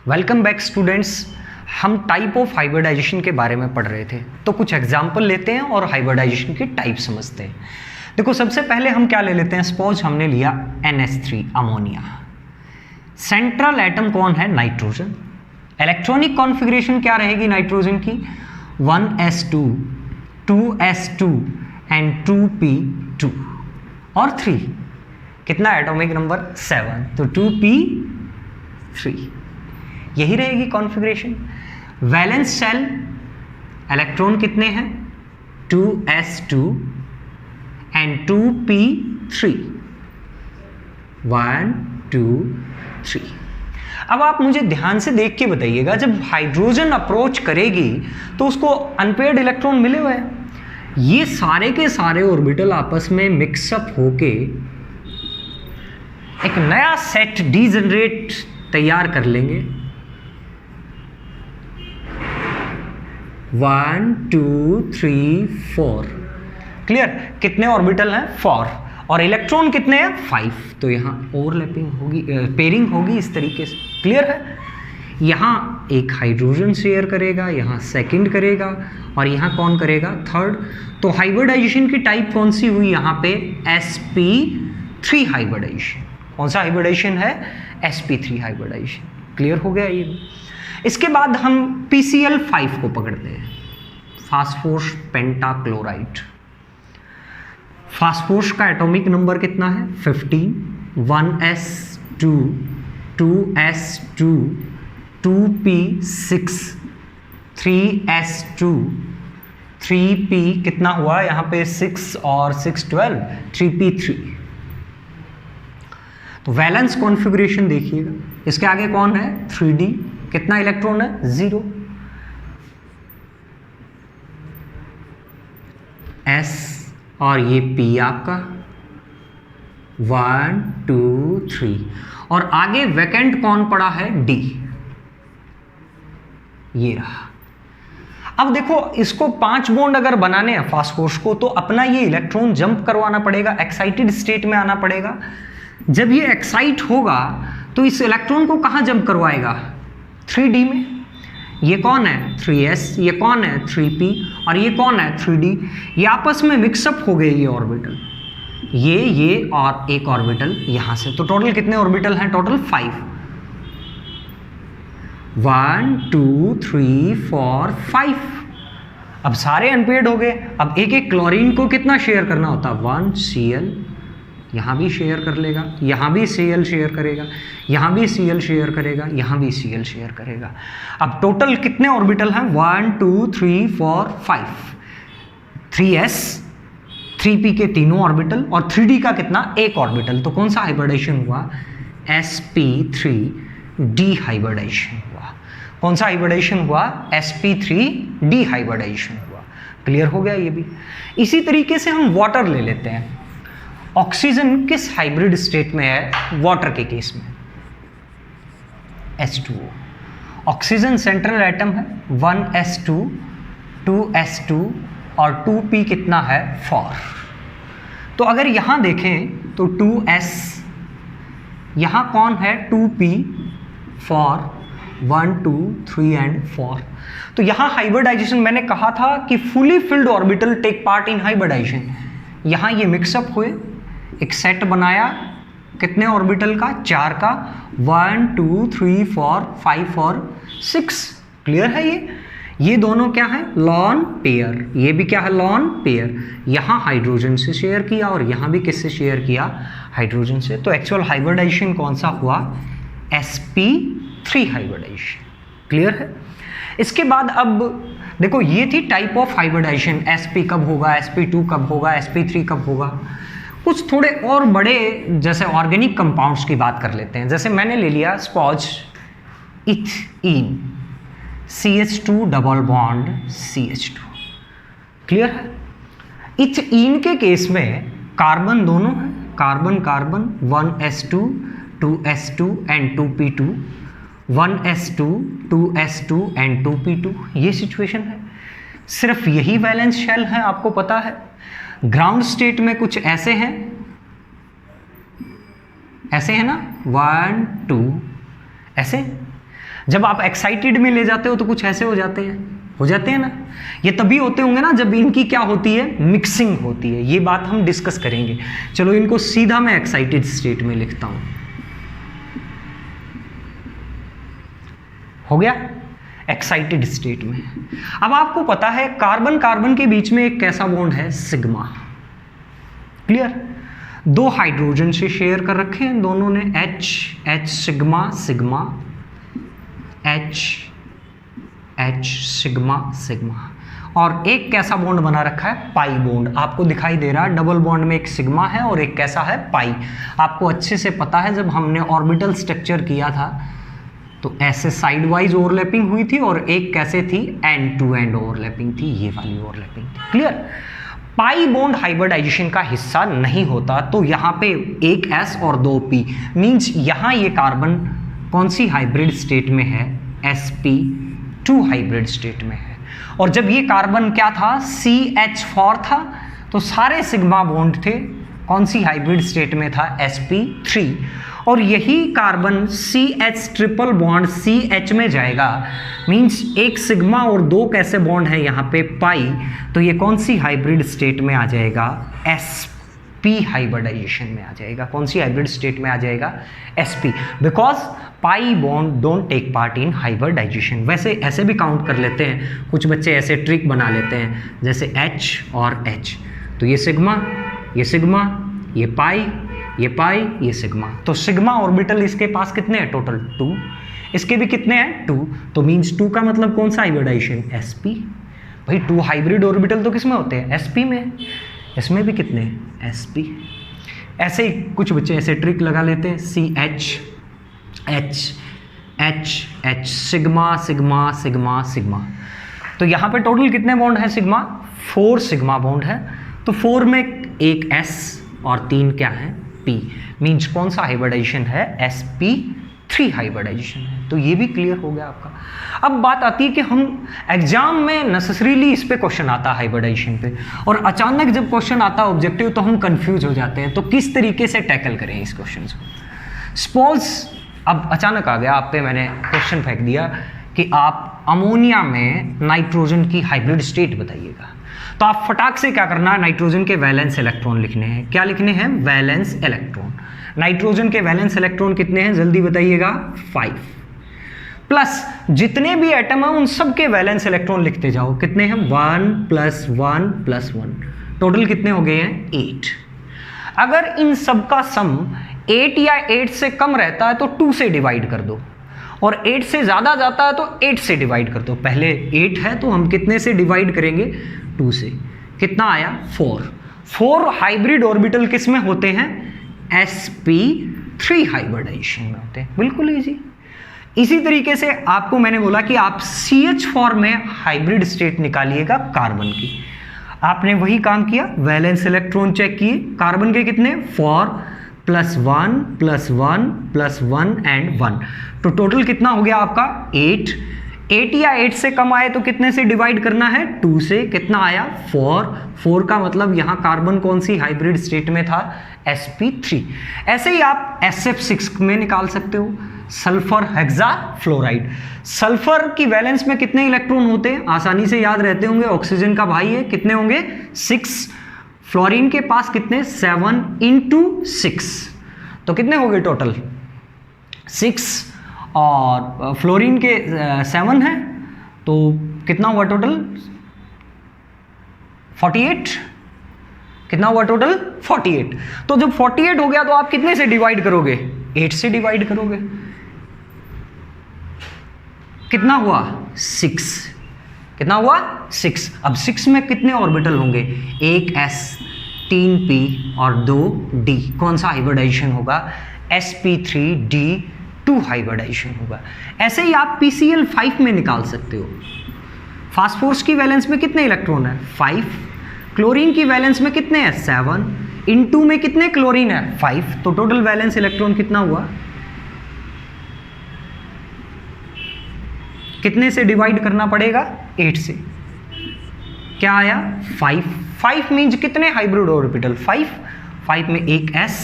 Welcome back students. हम type of hybridisation के बारे में पढ़ रहे थे, तो कुछ एग्जाम्पल लेते हैं और हाइब्रिडाइजेशन की टाइप समझते हैं। देखो, सबसे पहले हम क्या ले लेते हैं, सपोज हमने लिया NH3 अमोनिया। सेंट्रल एटम कौन है? नाइट्रोजन। इलेक्ट्रॉनिक कॉन्फ़िगरेशन क्या रहेगी नाइट्रोजन की? 1s2 2s2 एंड 2p2 और 3। कितना एटॉमिक नंबर? 7, तो 2p3। यही रहेगी कॉन्फ़िगरेशन। वैलेंस शेल इलेक्ट्रॉन कितने हैं? 2s2 and 2p3। 1 2 3। अब आप मुझे ध्यान से देख के बताइएगा, जब हाइड्रोजन अप्रोच करेगी तो उसको अनपेयर्ड इलेक्ट्रॉन मिले हुए हैं। ये सारे के सारे ऑर्बिटल आपस में मिक्सअप होके एक नया सेट डीजनरेट तैयार कर लेंगे। 1 2 3 4। क्लियर? कितने ऑर्बिटल हैं? 4। और इलेक्ट्रॉन कितने हैं? 5। तो यहाँ ओवरलैपिंग होगी, पेयरिंग होगी इस तरीके से। क्लियर है? यहाँ एक हाइड्रोजन शेयर करेगा, यहाँ सेकंड करेगा, और यहाँ कौन करेगा? थर्ड। तो हाइब्रिडाइजेशन की टाइप कौन सी हुई यहाँ पे? sp3 hybridisation. कौन सा हाइब्रिडाइजेशन है? sp3 hybridisation. क्लियर हो गया ये? इसके बाद हम PCl5 को पकड़ते हैं, फास्फोरस पेंटाक्लोराइड। फास्फोरस का एटॉमिक नंबर कितना है? 15। 1s2 2s2 2p6 3s2 3p कितना हुआ यहाँ पे? 6 और 6 12 3p3। तो वैलेंस कॉन्फ़िगरेशन देखिएगा, इसके आगे कौन है? 3d। कितना इलेक्ट्रॉन है? 0। s और ये p आपका 1 2 3, और आगे वैकेंट कौन पड़ा है? d। ये रहा। अब देखो, इसको 5 बॉन्ड अगर बनाने हैं फास्फोरस को, तो अपना ये इलेक्ट्रॉन जंप करवाना पड़ेगा, एक्साइटेड स्टेट में आना पड़ेगा। जब ये एक्साइट होगा तो इस इलेक्ट्रॉन को कहाँ जंप करवाएगा? 3d में। ये कौन है? 3s। ये कौन है? 3p। और ये कौन है? 3d। ये आपस में मिक्सअप हो गए ये ऑर्बिटल, ये और एक ऑर्बिटल यहां से। तो टोटल कितने ऑर्बिटल हैं? टोटल 5। 1 2 3 4 5। अब सारे अनपेयर्ड हो गए। अब एक एक क्लोरीन को कितना शेयर करना होता? 1 Cl। यहाँ भी शेयर कर लेगा, यहाँ भी Cl शेयर करेगा, यहाँ भी Cl शेयर करेगा, यहाँ भी Cl शेयर करेगा। अब टोटल कितने ऑर्बिटल हैं? 1 2 3 4 5। 3s 3p के तीनों ऑर्बिटल, और 3d का कितना? एक ऑर्बिटल। तो कौन सा हाइब्रिडाइजेशन हुआ? sp3d हाइब्रिडाइजेशन हुआ। कौन सा हाइब्रिडाइजेशन हुआ? sp3d हाइब्रिडाइजेशन हुआ। क्लियर हो गया ये भी? इसी तरीके से हम वाटर ले लेते हैं। ऑक्सीजन किस हाइब्रिड स्टेट में है? वाटर के केस में H2O। ऑक्सीजन सेंट्रल एटम है, 1s2 2s2 और 2p कितना है? 4। तो अगर यहां देखें तो 2s, यहां कौन है? 2p 4 1 2 3 and 4। तो यहां हाइब्रिडाइजेशन, मैंने कहा था कि fully filled orbital take part in hybridization. यहां ये मिक्सअप हुए, एक सेट बनाया, कितने ऑर्बिटल का? 4 का। 1 2 3 4 5 और 6। क्लियर है ये दोनों क्या है? Lone pair. ये भी क्या है? Lone pair. यहां हाइड्रोजन से शेयर किया और यहां भी किससे शेयर किया? हाइड्रोजन से। तो एक्चुअल हाइब्रिडाइजेशन कौन सा हुआ? sp3 hybridisation. क्लियर है? इसके बाद अब देखो, ये थी टाइप ऑफ हाइब्रिडाइजेशन। sp कब होगा, sp2 कब होगा, sp3 कब होगा। कुछ थोड़े और बड़े जैसे ऑर्गेनिक कंपाउंड्स की बात कर लेते हैं। जैसे मैंने ले लिया sponge ethene, CH2 double bond CH2। Clear है? इथीन के केस में कार्बन दोनों है, carbon carbon, 1s2 2s2 and 2p2, 1s2 2s2 and 2p2। ये सिचुएशन है। सिर्फ यही वैलेंस शेल है, आपको पता है। ग्राउंड स्टेट में कुछ ऐसे हैं, ऐसे है ना, 1 2 ऐसे। जब आप एक्साइटेड में ले जाते हो तो कुछ ऐसे हो जाते हैं ना। ये तभी होते होंगे ना जब इनकी क्या होती है, मिक्सिंग होती है। ये बात हम डिस्कस करेंगे। चलो इनको सीधा मैं एक्साइटेड स्टेट में लिखता हूं। हो गया एक्साइटेड स्टेट में। अब आपको पता है कार्बन कार्बन के बीच में एक कैसा बॉन्ड है, सिग्मा। क्लियर? दो हाइड्रोजन से शेयर कर रखे हैं दोनों ने, H sigma sigma, H sigma sigma, और एक कैसा बॉन्ड बना रखा है, पाई बॉन्ड। आपको दिखाई दे रहा है डबल बॉन्ड में एक सिग्मा है और एक कैसा है, पाई। आपको अच्छे से पता है जब हमने ऑर्बिटल स्ट्रक्चर किया था तो ऐसे साइड वाइज ओवरलैपिंग हुई थी और एक कैसे थी, एंड टू एंड ओवरलैपिंग थी, ये वाली ओवरलैपिंग थी। क्लियर? पाई बॉन्ड हाइब्रिडाइजेशन का हिस्सा नहीं होता तो यहाँ पे एक S और दो P, मींस यहाँ ये कार्बन कौन सी हाइब्रिड स्टेट में है, sp2 हाइब्रिड स्टेट में है। और जब ये कार्बन क्या था, CH4 था, तो सारे सिग्मा बॉन्ड थे कौन सी हाइब्रिड स्टेट में था, sp3। और यही carbon CH triple bond CH में जाएगा, मींस एक सिग्मा और दो कैसे बॉन्ड है यहाँ पे, पाई, तो ये कौन सी हाइब्रिड स्टेट में आ जाएगा, sp हाइब्रिडाइजेशन में आ जाएगा। कौन सी हाइब्रिड स्टेट में आ जाएगा, sp, because pi bond don't take part in hybridization. वैसे ऐसे भी काउंट कर लेते हैं, कुछ बच्चे ऐसे ट्रिक बना लेते हैं, जैसे H और H, तो ये सिग्मा, ये पाई, ये सिग्मा, तो सिग्मा ऑर्बिटल इसके पास कितने हैं, टोटल 2, इसके भी कितने हैं, 2, तो मींस 2 का मतलब कौन सा हाइब्रिडाइजेशन, sp। भाई 2 हाइब्रिड ऑर्बिटल तो किसमें होते हैं, sp में, इसमें भी कितने हैं, sp। ऐसे ही कुछ बच्चे ऐसे ट्रिक लगा लेते हैं, CH H sigma sigma sigma sigma, तो यहाँ पे टोटल कितने बॉन्ड है सिग्मा, 4 सिग्मा बॉन्ड है, तो 4 में एक S और 3 क्या है, P, मींस कौन सा हाइब्रिडाइजेशन है, sp3 हाइब्रिडाइजेशन है। तो ये भी क्लियर हो गया आपका। अब बात आती है कि हम एग्जाम में नेसेसरीली इस पे क्वेश्चन आता है हाइब्रिडाइजेशन पे, और अचानक जब क्वेश्चन आता है ऑब्जेक्टिव तो हम कंफ्यूज हो जाते हैं, तो किस तरीके से टैकल करें इस क्वेश्चन को। सपोज अब अचानक आ गया आप पे, मैंने क्वेश्चन फेंक दिया कि आप अमोनिया में नाइट्रोजन की हाइब्रिड स्टेट बताइएगा, तो आप फटाक से क्या करना है, नाइट्रोजन के वैलेंस इलेक्ट्रॉन लिखने हैं। क्या लिखने हैं, वैलेंस इलेक्ट्रॉन। नाइट्रोजन के वैलेंस इलेक्ट्रॉन कितने हैं, जल्दी बताइएगा, 5, प्लस जितने भी एटम हैं उन सब के वैलेंस इलेक्ट्रॉन लिखते जाओ, कितने हैं, 1 + 1 + 1, टोटल कितने हो गए हैं, 8। अगर इन सब का सम 8 या 8 से कम रहता है तो 2 से डिवाइड कर दो, और 8 से ज़्यादा जाता है तो 8 से डिवाइड कर दो। पहले 8 है तो हम कितने से डिवाइड करेंगे, 2 से। कितना आया, 4 हाइब्रिड ऑर्बिटल किस में होते हैं, sp3 हाइब्रिडाइजेशन में होते हैं। बिल्कुल इजी। इसी तरीके से आपको मैंने बोला कि आप CH4 में हाइब्रिड स्टेट निकालिएगा कार्बन की, आपने वही काम किया, वैलेंस इलेक्ट्रॉन चेक किए, कार्बन के कितने, 4 + 1 + 1 + 1 एंड 1, तो टोटल कितना हो गया आपका, 8 या 8 से कम आए तो कितने से डिवाइड करना है, 2 से। कितना आया, 4 का मतलब यहाँ कार्बन कौन सी हाइब्रिड स्टेट में था, sp3। ऐसे ही आप SF6 में निकाल सकते हो, सल्फर हेक्साफ्लोराइड। सल्फर की वैलेंस में कितने इलेक्ट्रॉन होते हैं, आसानी से याद रहते होंगे, ऑक्सीजन का भाई है, कितने होंगे, 6। फ्लोरीन के पास कितने, 7 × 6, तो कितने हो गए टोटल, 6, और फ्लोरीन के 7 है तो कितना हुआ टोटल, 48। कितना हुआ टोटल, 48। तो जब 48 हो गया तो आप कितने से डिवाइड करोगे, 8 से डिवाइड करोगे। कितना हुआ, 6। कितना हुआ, 6। अब 6 में कितने ऑर्बिटल होंगे, एक S, 3 P और 2 D। कौन सा हाइब्रिडाइजेशन होगा, sp3d2 हाइब्रिडाइजेशन होगा। ऐसे ही आप PCl5 में निकाल सकते हो। फास्फोरस की वैलेंस में कितने इलेक्ट्रॉन है, 5। क्लोरीन की वैलेंस में कितने हैं, 7। इन 2 में कितने क्लोरीन है, 5, तो टोटल वैलेंस इलेक्ट्रॉन कितना हुआ, कितने से डिवाइड करना पड़ेगा, 8 से। क्या आया, 5 मींस कितने हाइब्रिड ऑर्बिटल, 5 में एक S,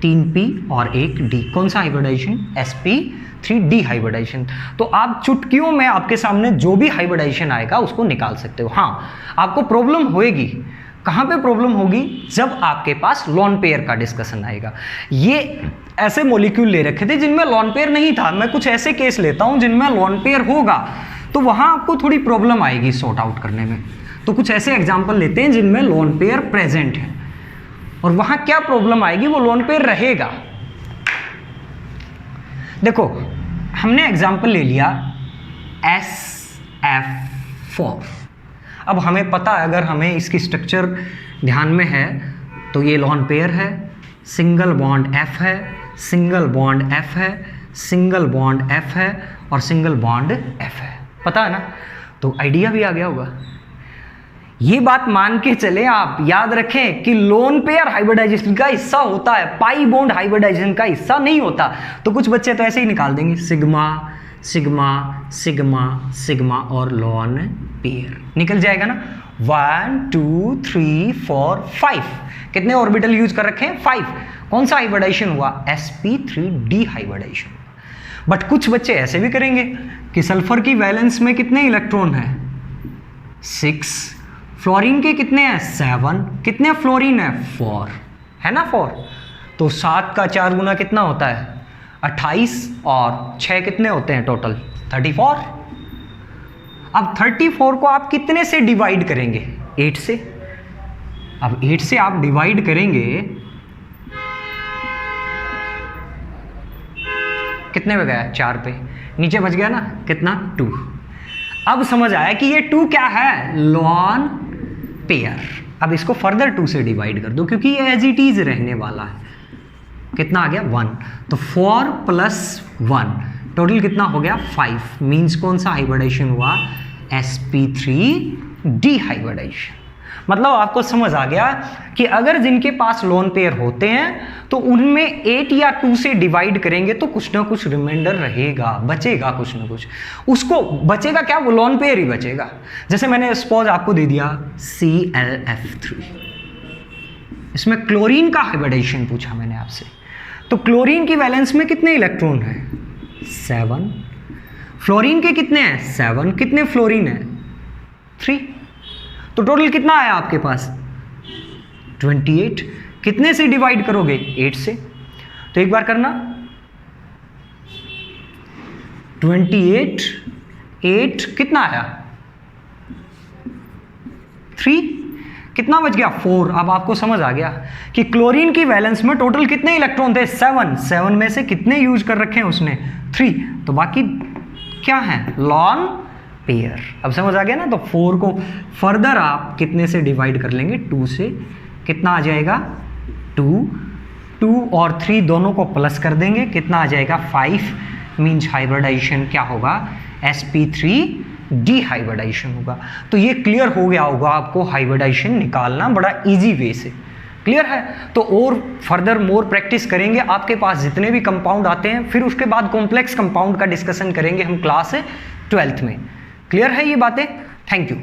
3p और एक d, कौन सा हाइब्रिडाइजेशन, sp3d हाइब्रिडाइजेशन। तो आप चुटकियों में आपके सामने जो भी हाइब्रिडाइजेशन आएगा उसको निकाल सकते हो। हाँ, आपको प्रॉब्लम होएगी, कहाँ पे प्रॉब्लम होगी, जब आपके पास लॉन पेयर का डिस्कशन आएगा। ये ऐसे मॉलिक्यूल ले रखे थे जिनमें लॉन पेयर नहीं था, मैं कुछ ऐसे केस लेता हूँ जिनमें लॉन पेयर होगा, तो वहाँ आपको थोड़ी प्रॉब्लम आएगी सॉर्ट आउट करने में। तो कुछ ऐसे एग्जाम्पल लेते हैं जिनमें लॉन पेयर प्रेजेंट है, और वहां क्या प्रॉब्लम आएगी, वो लोन पेयर रहेगा। देखो हमने एग्जांपल ले लिया SF4। अब हमें पता है, अगर हमें इसकी स्ट्रक्चर ध्यान में है तो ये लोन पेयर है, सिंगल बॉन्ड F है, सिंगल बॉन्ड F है, सिंगल बॉन्ड F है और सिंगल बॉन्ड F है, पता है ना। तो आइडिया भी आ गया होगा। ये बात मान के चले, आप याद रखें कि लोन पेयर हाइब्रिडाइजेशन का हिस्सा होता है, पाई बॉन्ड हाइब्रिडाइजेशन का हिस्सा नहीं होता। तो कुछ बच्चे तो ऐसे ही निकाल देंगे, सिग्मा सिग्मा सिग्मा सिग्मा और लोन पेयर निकल जाएगा ना। 1 2 3 4 5 कितने ऑर्बिटल यूज कर रखे हैं, 5। कौन सा हाइब्रिडाइजेशन हुआ, sp3d हाइब्रिडाइजेशन। बट कुछ बच्चे ऐसे भी करेंगे कि सल्फर की वैलेंस में कितने इलेक्ट्रॉन है, 6, फ्लोरीन के कितने हैं, 7, कितने फ्लोरीन है, 4 है ना, 4। तो 7 का 4 गुना कितना होता है, 28, और 6 कितने होते हैं टोटल, 34। अब 34 को आप कितने से डिवाइड करेंगे, 8 से। अब 8 से आप डिवाइड करेंगे, कितने पे गया, 4 पे, नीचे बच गया ना कितना, 2। अब समझ आया कि ये 2 क्या है, लॉन पेयर। अब इसको फर्दर 2 से डिवाइड कर दो, क्योंकि ये एज इट इज रहने वाला है। कितना आ गया, 1। तो 4 + 1 टोटल कितना हो गया, 5। मींस कौन सा हाइब्रिडाइजेशन हुआ, sp3d हाइब्रिडाइजेशन। मतलब आपको समझ आ गया कि अगर जिनके पास लोन पेयर होते हैं तो उनमें 8 या 2 से डिवाइड करेंगे तो कुछ ना कुछ रिमाइंडर रहेगा, बचेगा कुछ ना कुछ। उसको बचेगा क्या, वो लोन पेयर ही बचेगा। जैसे मैंने सपोज आपको दे दिया ClF3, इसमें क्लोरीन का हाइब्रिडाइजेशन पूछा मैंने आपसे। तो क्लोरीन की वैलेंस में कितने इलेक्ट्रॉन है, 7। फ्लोरीन के कितने हैं, 7। कितने फ्लोरीन है, 3। तो टोटल कितना आया आपके पास, 28। कितने से डिवाइड करोगे, 8 से। तो एक बार करना, 28 8 कितना आया, 3। कितना बच गया, 4। अब आपको समझ आ गया कि क्लोरीन की वैलेंस में टोटल कितने इलेक्ट्रॉन थे, 7। 7 में से कितने यूज कर रखे हैं उसने, 3। तो बाकी क्या है, लॉन पेयर। अब समझ आ गया ना। तो 4 को फर्दर आप कितने से डिवाइड कर लेंगे, 2 से। कितना आ जाएगा, 2 और 3 दोनों को प्लस कर देंगे, कितना आ जाएगा, 5। मीन्स हाइब्रिडाइजेशन क्या होगा, sp3d हाइब्रिडाइजेशन होगा। तो ये क्लियर हो गया होगा आपको, हाइब्रिडाइजेशन निकालना बड़ा इजी वे से क्लियर है। तो और फर्दर मोर प्रैक्टिस करेंगे, आपके पास जितने भी कंपाउंड आते हैं, फिर उसके बाद कॉम्प्लेक्स कंपाउंड का डिस्कशन करेंगे हम क्लास 12th में। क्लियर है ये बातें, थैंक यू।